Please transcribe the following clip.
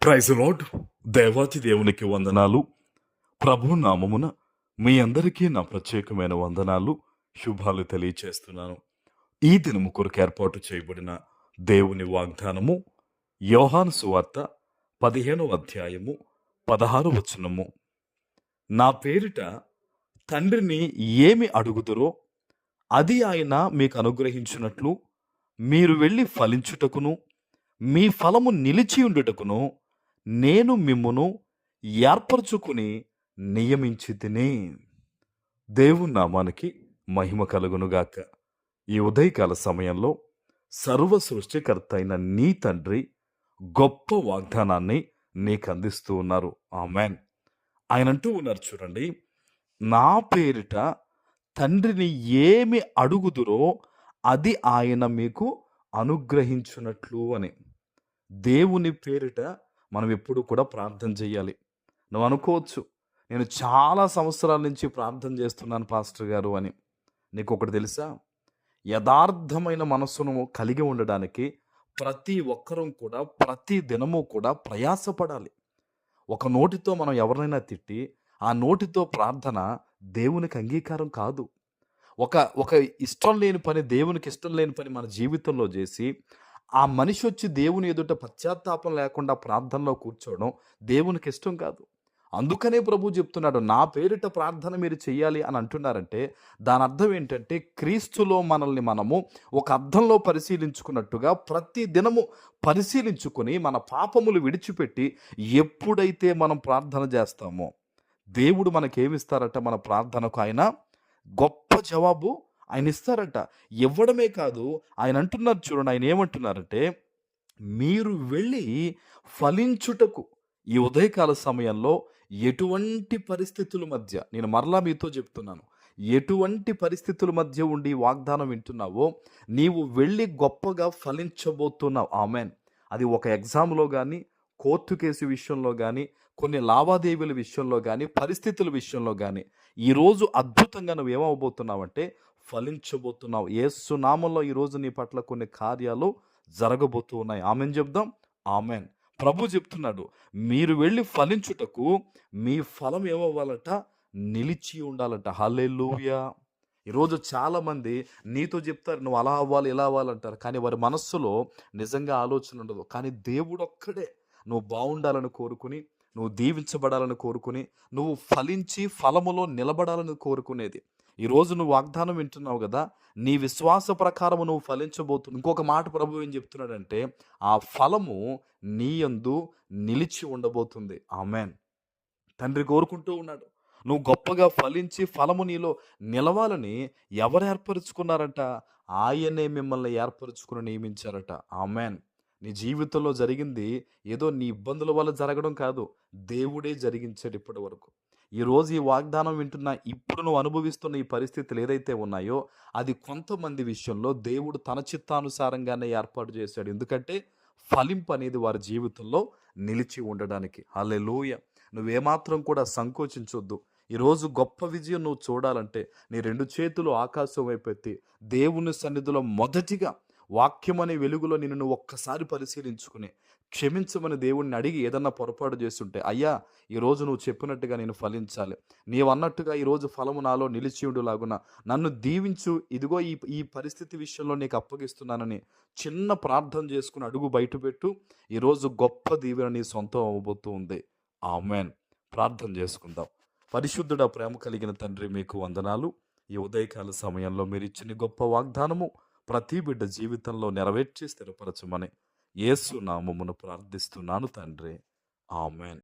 Praise lord. దేవాతి దేవునికి వందనాలు. ప్రభు నామమున మీ అందరికీ నా ప్రత్యేకమైన వందనాలు, శుభాలు తెలియచేస్తున్నాను. ఈ దినము కొరకు ఏర్పాటు చేయబడిన దేవుని వాగ్దానము యోహాను సువార్త 15వ అధ్యాయము 16వ వచనము. నా పేరిట తండ్రిని ఏమి అడుగుదురో అది ఆయన మీకు అనుగ్రహించినట్లు మీరు వెళ్ళి ఫలించుటకును మీ ఫలము నిలిచి ఉండుటకును నేను మిమ్మును ఏర్పరచుకుని నియమించి తిని. దేవుని నామానికి మహిమ కలుగునుగాక. ఈ ఉదయకాల సమయంలో సర్వ సృష్టికర్త అయిన నీ తండ్రి గొప్ప వాగ్దానాన్ని నీకు అందిస్తూ ఉన్నారు. ఆమెన్. ఆయన అంటూ ఉన్నారు, చూడండి, నా పేరిట తండ్రిని ఏమి అడుగుదురో అది ఆయన మీకు అనుగ్రహించున్నట్లు అని. దేవుని పేరిట మనం ఎప్పుడు కూడా ప్రార్థన చేయాలి. నువ్వు అనుకోవచ్చు, నేను చాలా సంవత్సరాల నుంచి ప్రార్థన చేస్తున్నాను పాస్టర్ గారు అని. నీకు ఒకటి తెలుసా, యథార్థమైన మనస్సును కలిగి ఉండడానికి ప్రతి ఒక్కరూ కూడా ప్రతి దినము కూడా ప్రయాసపడాలి. ఒక నోటితో మనం ఎవరినైనా తిట్టి ఆ నోటితో ప్రార్థన దేవునికి అంగీకారం కాదు. ఒక ఇష్టం లేని పని, దేవునికి ఇష్టం లేని పని మన జీవితంలో చేసి ఆ మనిషి వచ్చి దేవుని ఎదుట పశ్చాత్తాపం లేకుండా ప్రార్థనలో కూర్చోవడం దేవునికి ఇష్టం కాదు. అందుకనే ప్రభు చెప్తున్నాడు, నా పేరిట ప్రార్థన మీరు చెయ్యాలి అని అంటున్నారంటే దాని అర్థం ఏంటంటే, క్రీస్తులో మనల్ని మనము ఒక అర్థంలో పరిశీలించుకున్నట్టుగా ప్రతి దినము పరిశీలించుకొని మన పాపములు విడిచిపెట్టి ఎప్పుడైతే మనం ప్రార్థన చేస్తామో దేవుడు మనకేమిస్తారట, మన ప్రార్థనకు ఆయన గొప్ప జవాబు ఆయన ఇస్తారట. ఇవ్వడమే కాదు, ఆయన అంటున్నారు, చూడండి, ఆయన ఏమంటున్నారంటే, మీరు వెళ్ళి ఫలించుటకు. ఈ ఉదయకాల సమయంలో ఎటువంటి పరిస్థితుల మధ్య, నేను మరలా మీతో చెప్తున్నాను, ఎటువంటి పరిస్థితుల మధ్య ఉండి వాగ్దానం వింటున్నావో నీవు వెళ్ళి గొప్పగా ఫలించబోతున్నావు. ఆమెన్. అది ఒక ఎగ్జామ్లో కానీ, కోర్టు కేసు విషయంలో కానీ, కొన్ని లావాదేవీల విషయంలో కానీ, పరిస్థితుల విషయంలో కానీ ఈరోజు అద్భుతంగా నువ్వు ఏమవబోతున్నావంటే ఫలించబోతున్నావు. యేసు నామంలో ఈరోజు నీ పట్ల కొన్ని కార్యాలు జరగబోతూ ఉన్నాయి. ఆమెన్ చెప్దాం. ఆమెన్. ప్రభు చెప్తున్నాడు, మీరు వెళ్ళి ఫలించుటకు మీ ఫలం ఏమవ్వాలట, నిలిచి ఉండాలట. హల్లెలూయా. ఈరోజు చాలామంది నీతో చెప్తారు, నువ్వు అలా అవ్వాలి ఇలా అవ్వాలంటారు, కానీ వారి మనస్సులో నిజంగా ఆలోచన ఉండదు. కానీ దేవుడు ఒక్కడే నువ్వు బాగుండాలని కోరుకుని, నువ్వు దీవించబడాలని కోరుకుని, నువ్వు ఫలించి ఫలములో నిలబడాలని కోరుకునేది. ఈరోజు నువ్వు వాగ్దానం వింటున్నావు కదా, నీ విశ్వాస ప్రకారము నువ్వు ఫలించబోతున్నావు. ఇంకొక మాట ప్రభు ఏం చెప్తున్నాడంటే, ఆ ఫలము నీ యందు నిలిచి ఉండబోతుంది. ఆమెన్. తండ్రి కోరుకుంటూ ఉన్నాడు, నువ్వు గొప్పగా ఫలించి ఫలము నీలో నిలవాలని. ఎవరు ఏర్పరచుకున్నారట? ఆయనే మిమ్మల్ని ఏర్పరచుకుని నియమించారట. ఆమెన్. నీ జీవితంలో జరిగింది ఏదో నీ ఇబ్బందుల వల్ల జరగడం కాదు, దేవుడే జరిగించాడు ఇప్పటి వరకు. ఈరోజు ఈ వాగ్దానం వింటున్న, ఇప్పుడు నువ్వు అనుభవిస్తున్న ఈ పరిస్థితులు ఏదైతే ఉన్నాయో అది కొంతమంది విషయంలో దేవుడు తన చిత్తానుసారంగానే ఏర్పాటు చేశాడు. ఎందుకంటే ఫలింపు అనేది వారి జీవితంలో నిలిచి ఉండడానికి. హల్లెలూయా. నువ్వేమాత్రం కూడా సంకోచించొద్దు. ఈరోజు గొప్ప విజయం నువ్వు చూడాలంటే నీ 2 చేతులు ఆకాశం వైపు ఎత్తి దేవుని సన్నిధిలో మొదటిగా వాక్యం అనే వెలుగులో నిన్ను నువ్వు ఒక్కసారి పరిశీలించుకుని క్షమించమని దేవుణ్ణి అడిగి ఏదన్నా పొరపాటు చేస్తుంటే, అయ్యా ఈరోజు నువ్వు చెప్పినట్టుగా నేను ఫలించాలి, నీవన్నట్టుగా ఈరోజు ఫలము నాలో నిలిచి ఉండులాగున నన్ను దీవించు, ఇదిగో ఈ పరిస్థితి విషయంలో నీకు అప్పగిస్తున్నానని చిన్న ప్రార్థన చేసుకుని అడుగు బయటపెట్టు. ఈరోజు గొప్ప దీవెన నీ సొంతం అవ్వబోతూ ఉంది. ఆమెన్. ప్రార్థన చేసుకుందాం. పరిశుద్ధుడా, ప్రేమ కలిగిన తండ్రి, మీకు వందనాలు. ఈ ఉదయకాల సమయంలో మీరు ఇచ్చిన గొప్ప వాగ్దానము ప్రతి బిడ్డ జీవితంలో నెరవేర్చి స్థిరపరచమని యేసు నామమున ప్రార్థిస్తున్నాను తండ్రి. ఆమెన్.